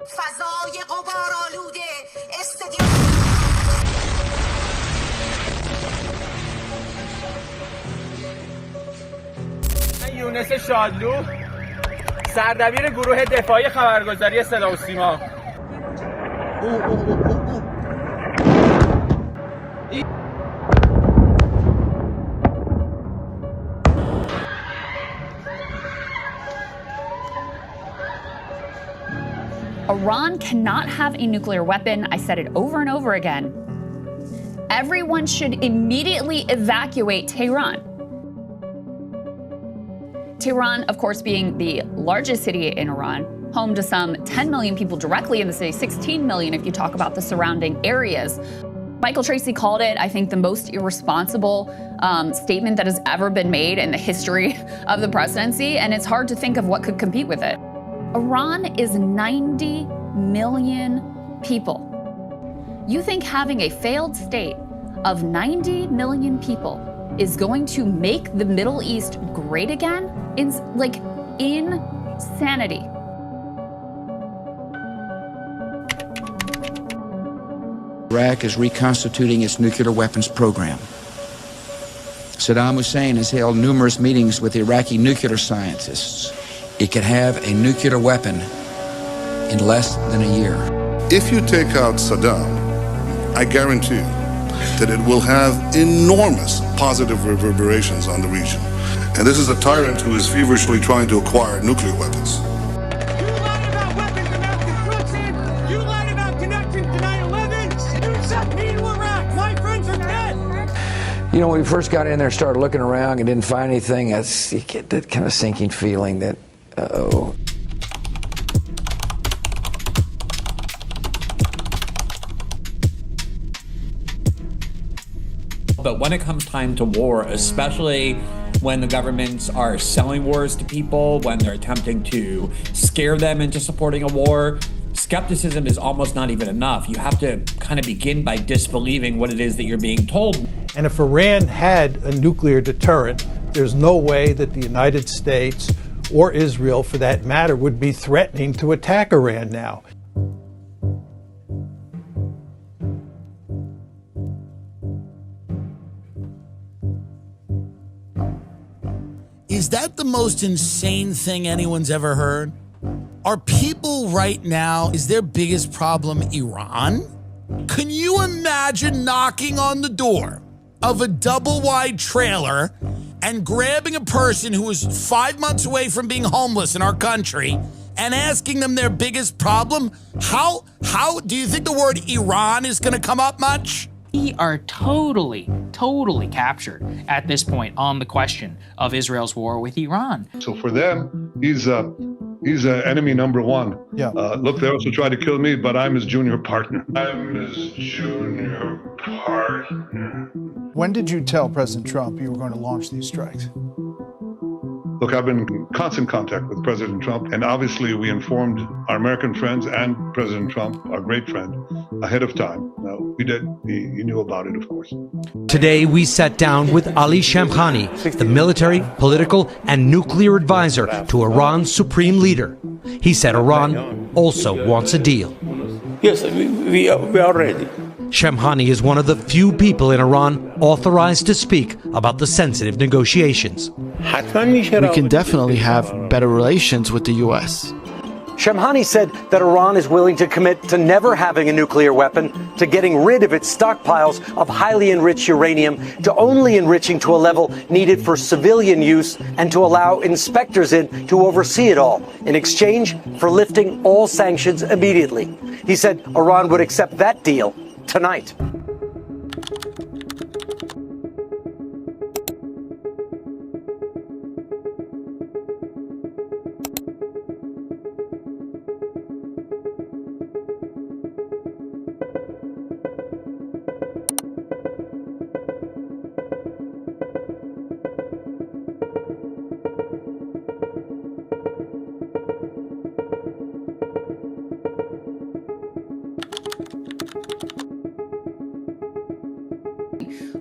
فضای غبارآلود استدیوم یونس شادلو سردبیر گروه دفاعی خبرگزاری صدا و سیما. Iran cannot have a nuclear weapon. I said it over and over again. Everyone should immediately evacuate Tehran. Tehran, of course, being the largest city in Iran, home to some 10 million people directly in the city, 16 million if you talk about the surrounding areas. Michael Tracy called it, I think, the most irresponsible statement that has ever been made in the history of the presidency, and it's hard to think of what could compete with it. Iran is 90 million people. You think having a failed state of 90 million people is going to make the Middle East great again? Like, insanity. Iraq is reconstituting its nuclear weapons program. Saddam Hussein has held numerous meetings with Iraqi nuclear scientists. It could have a nuclear weapon in less than a year. If you take out Saddam, I guarantee you that it will have enormous positive reverberations on the region. And this is a tyrant who is feverishly trying to acquire nuclear weapons. You lied about weapons of construction. You lied about connections to 9/11. You sent me to Iraq. My friends are dead. You know, when we first got in there, started looking around and didn't find anything, you get that kind of sinking feeling that, uh-oh. But when it comes time to war, especially when the governments are selling wars to people, when they're attempting to scare them into supporting a war, skepticism is almost not even enough. You have to kind of begin by disbelieving what it is that you're being told. And if Iran had a nuclear deterrent, there's no way that the United States or Israel, for that matter, would be threatening to attack Iran now. Is that the most insane thing anyone's ever heard? Are people right now, is their biggest problem Iran? Can you imagine knocking on the door of a double-wide trailer and grabbing a person who is 5 months away from being homeless in our country and asking them their biggest problem? How do you think the word Iran is going to come up much? We are totally captured at this point on the question of Israel's war with Iran. So for them, he's enemy number one. Yeah. Look, they also tried to kill me, but I'm his junior partner. I'm his junior partner. When did you tell President Trump you were going to launch these strikes? Look, I've been in constant contact with President Trump, and obviously we informed our American friends and President Trump, our great friend, ahead of time. Now, we did. He knew about it, of course. Today, we sat down with Ali Shamkhani, the military, political, and nuclear advisor to Iran's supreme leader. He said Iran also wants a deal. Yes, we are ready. Shamkhani is one of the few people in Iran authorized to speak about the sensitive negotiations. We can definitely have better relations with the U.S. Shamkhani said that Iran is willing to commit to never having a nuclear weapon, to getting rid of its stockpiles of highly enriched uranium, to only enriching to a level needed for civilian use, and to allow inspectors in to oversee it all, in exchange for lifting all sanctions immediately. He said Iran would accept that deal tonight.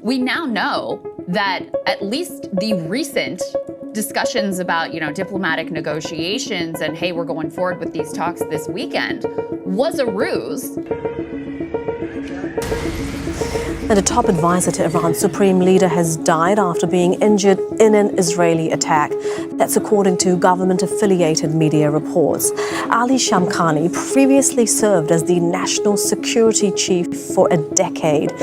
We now know that at least the recent discussions about, diplomatic negotiations and, hey, we're going forward with these talks this weekend was a ruse. And a top advisor to Iran's supreme leader has died after being injured in an Israeli attack. That's according to government-affiliated media reports. Ali Shamkhani previously served as the national security chief for a decade.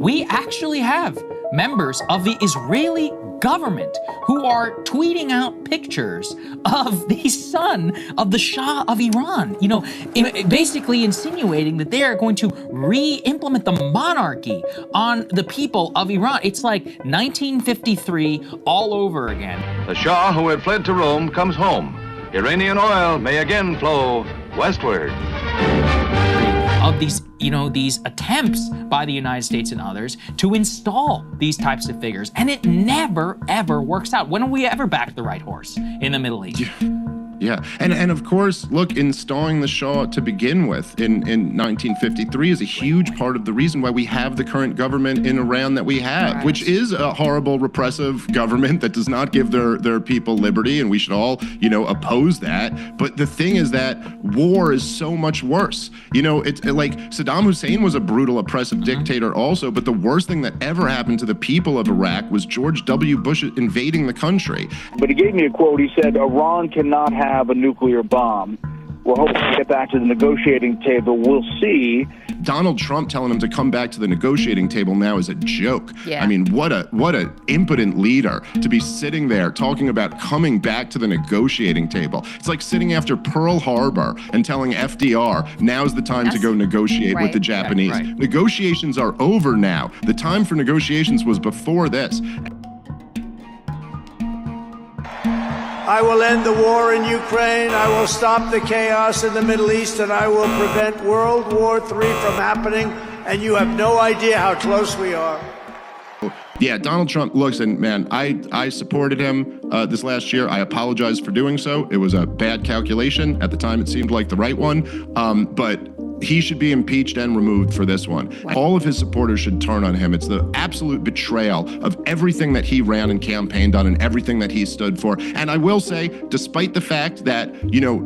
We actually have members of the Israeli government who are tweeting out pictures of the son of the Shah of Iran, basically insinuating that they are going to re-implement the monarchy on the people of Iran. It's like 1953 all over again. The Shah who had fled to Rome comes home. Iranian oil may again flow westward. Of these attempts by the United States and others to install these types of figures, and it never ever works out. When will we ever back the right horse in the Middle East? Yeah, and of course, look, installing the Shah to begin with in 1953 is a huge part of the reason why we have the current government in Iran that we have, which is a horrible, repressive government that does not give their people liberty, and we should all, oppose that. But the thing is that war is so much worse. It's like Saddam Hussein was a brutal, oppressive dictator also, but the worst thing that ever happened to the people of Iraq was George W. Bush invading the country. But he gave me a quote. He said, Iran cannot have a nuclear bomb. We're hoping to get back to the negotiating table. We'll see. Donald Trump telling him to come back to the negotiating table now is a joke. Yeah. I mean, what a impotent leader to be sitting there talking about coming back to the negotiating table. It's like sitting after Pearl Harbor and telling FDR, now's the time to go negotiate with the Japanese. Right. Negotiations are over now. The time for negotiations was before this. I will end the war in Ukraine, I will stop the chaos in the Middle East, and I will prevent World War III from happening, and you have no idea how close we are. Yeah, Donald Trump, looks, and man, I supported him this last year. I apologize for doing so. It was a bad calculation. At the time, it seemed like the right one. But he should be impeached and removed for this one. All of his supporters should turn on him. It's the absolute betrayal of everything that he ran and campaigned on and everything that he stood for. And I will say, despite the fact that,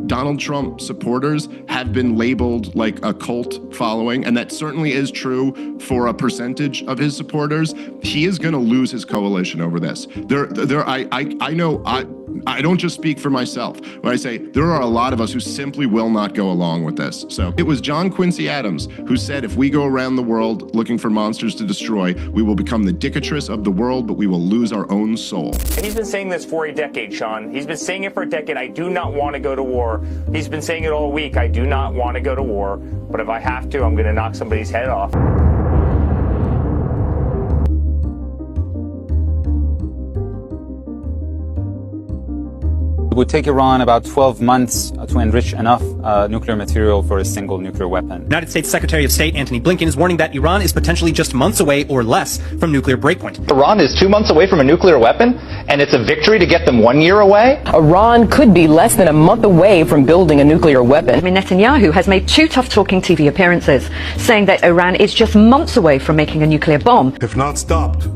Donald Trump supporters have been labeled like a cult following, and that certainly is true for a percentage of his supporters, he is going to lose his coalition over this. I don't just speak for myself when I say there are a lot of us who simply will not go along with this. So it was John Quincy Adams who said, if we go around the world looking for monsters to destroy, we will become the dictatress of the world, but we will lose our own soul. He's been saying this for a decade, Sean. He's been saying it for a decade. I do not want to go to war. He's been saying it all week. I do not want to go to war. But if I have to, I'm going to knock somebody's head off. It would take Iran about 12 months to enrich enough nuclear material for a single nuclear weapon. United States Secretary of State Antony Blinken is warning that Iran is potentially just months away or less from nuclear breakpoint. Iran is 2 months away from a nuclear weapon, and it's a victory to get them 1 year away? Iran could be less than a month away from building a nuclear weapon. I mean, Netanyahu has made 2 tough-talking TV appearances, saying that Iran is just months away from making a nuclear bomb. If not stopped,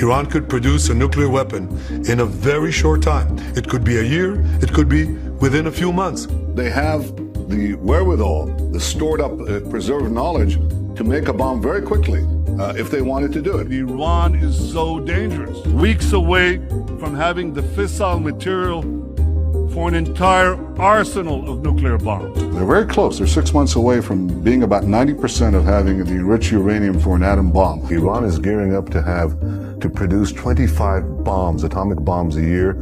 Iran could produce a nuclear weapon in a very short time. It could be a year, it could be within a few months. They have the wherewithal, the stored up, preserved knowledge to make a bomb very quickly if they wanted to do it. Iran is so dangerous. Weeks away from having the fissile material for an entire arsenal of nuclear bombs. They're very close. They're 6 months away from being about 90% of having the enriched uranium for an atom bomb. Iran is gearing up to produce 25 bombs, atomic bombs a year,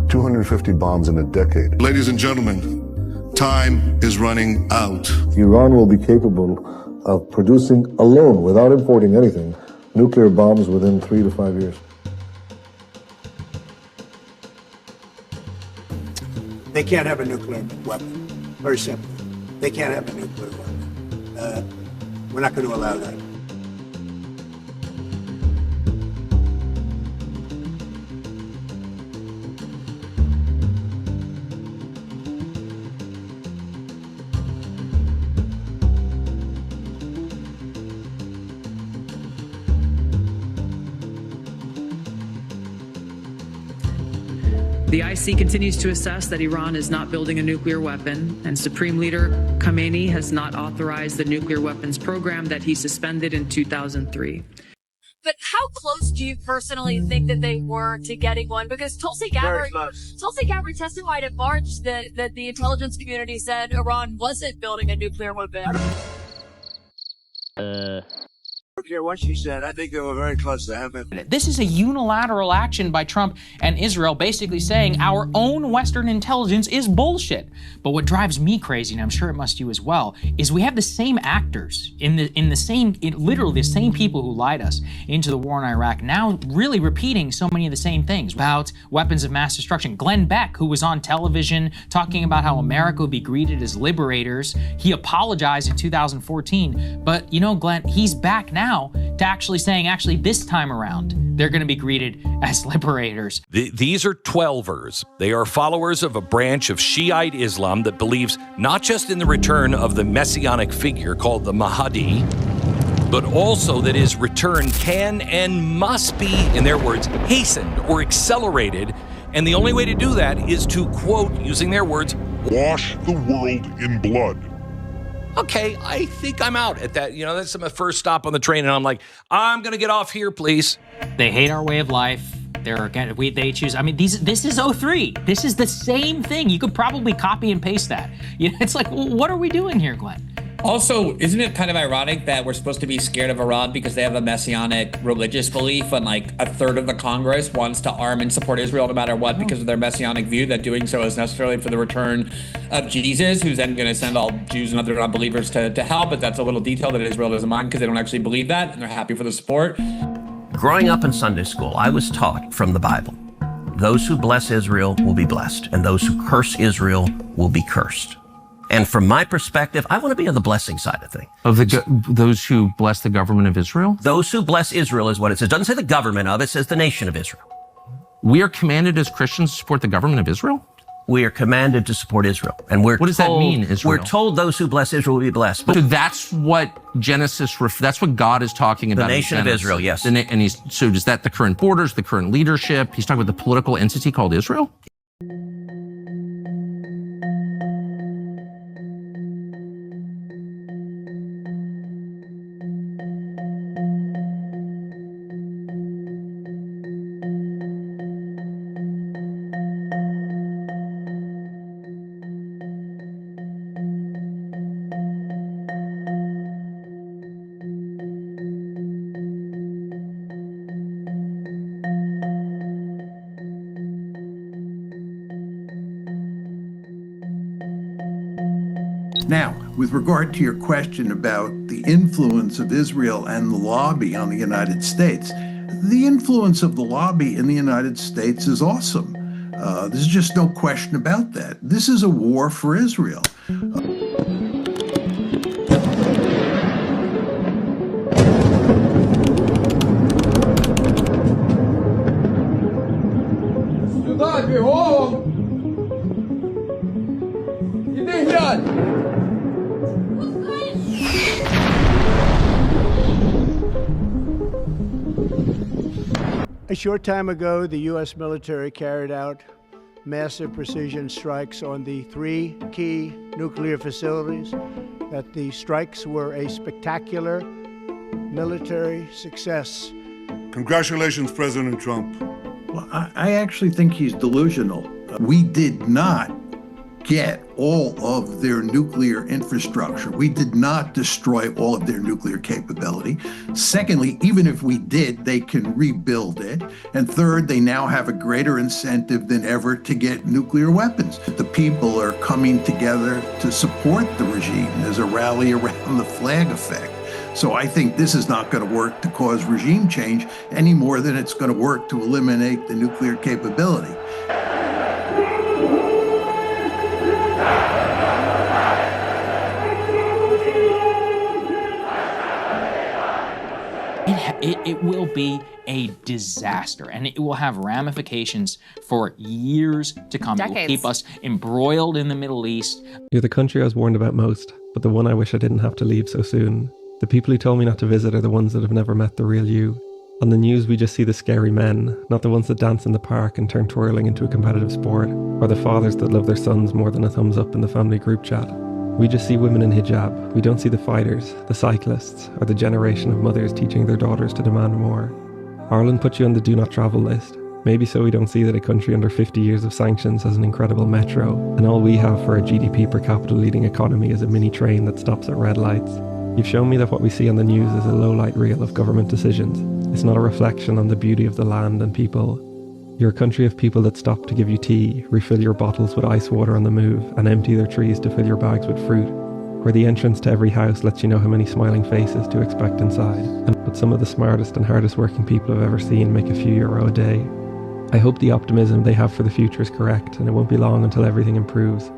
250 bombs in a decade. Ladies and gentlemen, time is running out. Iran will be capable of producing alone, without importing anything, nuclear bombs within 3 to 5 years. They can't have a nuclear weapon. Very simple. They can't have a nuclear weapon. We're not going to allow that. The IC continues to assess that Iran is not building a nuclear weapon, and Supreme Leader Khamenei has not authorized the nuclear weapons program that he suspended in 2003. But how close do you personally think that they were to getting one? Because Tulsi Gabbard testified in March that the intelligence community said Iran wasn't building a nuclear weapon. I don't care what she said. I think they were very close to having it. This is a unilateral action by Trump and Israel basically saying our own Western intelligence is bullshit. But what drives me crazy, and I'm sure it must you as well, is we have the same actors literally the same people who lied us into the war in Iraq now really repeating so many of the same things about weapons of mass destruction. Glenn Beck, who was on television talking about how America would be greeted as liberators, he apologized in 2014. But you know, Glenn, he's back now to actually saying, this time around, they're going to be greeted as liberators. These are 12ers. They are followers of a branch of Shiite Islam that believes not just in the return of the messianic figure called the Mahdi, but also that his return can and must be, in their words, hastened or accelerated. And the only way to do that is to, quote, using their words, wash the world in blood. Okay, I think I'm out at that. You know, that's my first stop on the train, and I'm like, I'm going to get off here, please. They hate our way of life. They choose. I mean, this is 03. This is the same thing. You could probably copy and paste that. You know, it's like, well, what are we doing here, Glenn? Also, isn't it kind of ironic that we're supposed to be scared of Iran because they have a messianic religious belief and like a third of the Congress wants to arm and support Israel no matter what because of their messianic view that doing so is necessarily for the return of Jesus, who's then going to send all Jews and other non-believers to hell. But that's a little detail that Israel doesn't mind because they don't actually believe that and they're happy for the support. Growing up in Sunday school, I was taught from the Bible, those who bless Israel will be blessed, and those who curse Israel will be cursed. And from my perspective, I want to be on the blessing side of things. Of those who bless the government of Israel? Those who bless Israel is what it says. It doesn't say the government of, it says the nation of Israel. We are commanded as Christians to support the government of Israel? We are commanded to support Israel. And what does that mean, Israel? We're told those who bless Israel will be blessed. So that's what that's what God is talking about. The nation of Israel, yes. So is that the current borders, the current leadership? He's talking about the political entity called Israel? Now, with regard to your question about the influence of Israel and the lobby on the United States, the influence of the lobby in the United States is awesome. There's just no question about that. This is a war for Israel. A short time ago, the U.S. military carried out massive precision strikes on the 3 key nuclear facilities, that the strikes were a spectacular military success. Congratulations, President Trump. Well, I actually think he's delusional. We did not get all of their nuclear infrastructure. We did not destroy all of their nuclear capability. Secondly, even if we did, they can rebuild it. And third, they now have a greater incentive than ever to get nuclear weapons. The people are coming together to support the regime. There's a rally around the flag effect. So I think this is not going to work to cause regime change any more than it's going to work to eliminate the nuclear capability. It will be a disaster, and it will have ramifications for years to come. Decades. It will keep us embroiled in the Middle East. You're the country I was warned about most, but the one I wish I didn't have to leave so soon. The people who told me not to visit are the ones that have never met the real you. On the news, we just see the scary men, not the ones that dance in the park and turn twirling into a competitive sport, or the fathers that love their sons more than a thumbs up in the family group chat. We just see women in hijab. We don't see the fighters, the cyclists, or the generation of mothers teaching their daughters to demand more. Ireland put you on the do not travel list. Maybe so we don't see that a country under 50 years of sanctions has an incredible metro, and all we have for a GDP per capita leading economy is a mini train that stops at red lights. You've shown me that what we see on the news is a low-light reel of government decisions. It's not a reflection on the beauty of the land and people. You're a country of people that stop to give you tea, refill your bottles with ice water on the move, and empty their trees to fill your bags with fruit. Where the entrance to every house lets you know how many smiling faces to expect inside. But some of the smartest and hardest working people I've ever seen make a few euro a day. I hope the optimism they have for the future is correct, and it won't be long until everything improves.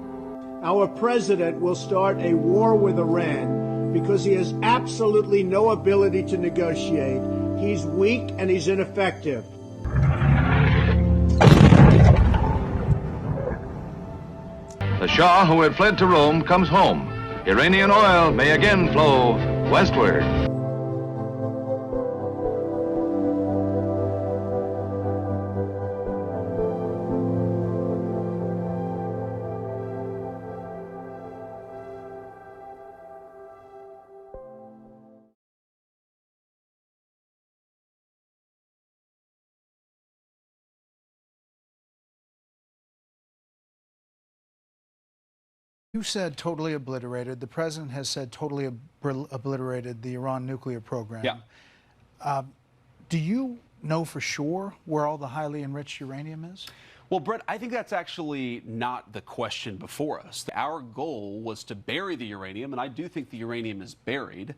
Our president will start a war with Iran because he has absolutely no ability to negotiate. He's weak and he's ineffective. The Shah who had fled to Rome comes home. Iranian oil may again flow westward. You said totally obliterated. The president has said totally obliterated the Iran nuclear program. Yeah. Do you know for sure where all the highly enriched uranium is? Well, Brett, I think that's actually not the question before us. Our goal was to bury the uranium, and I do think the uranium is buried.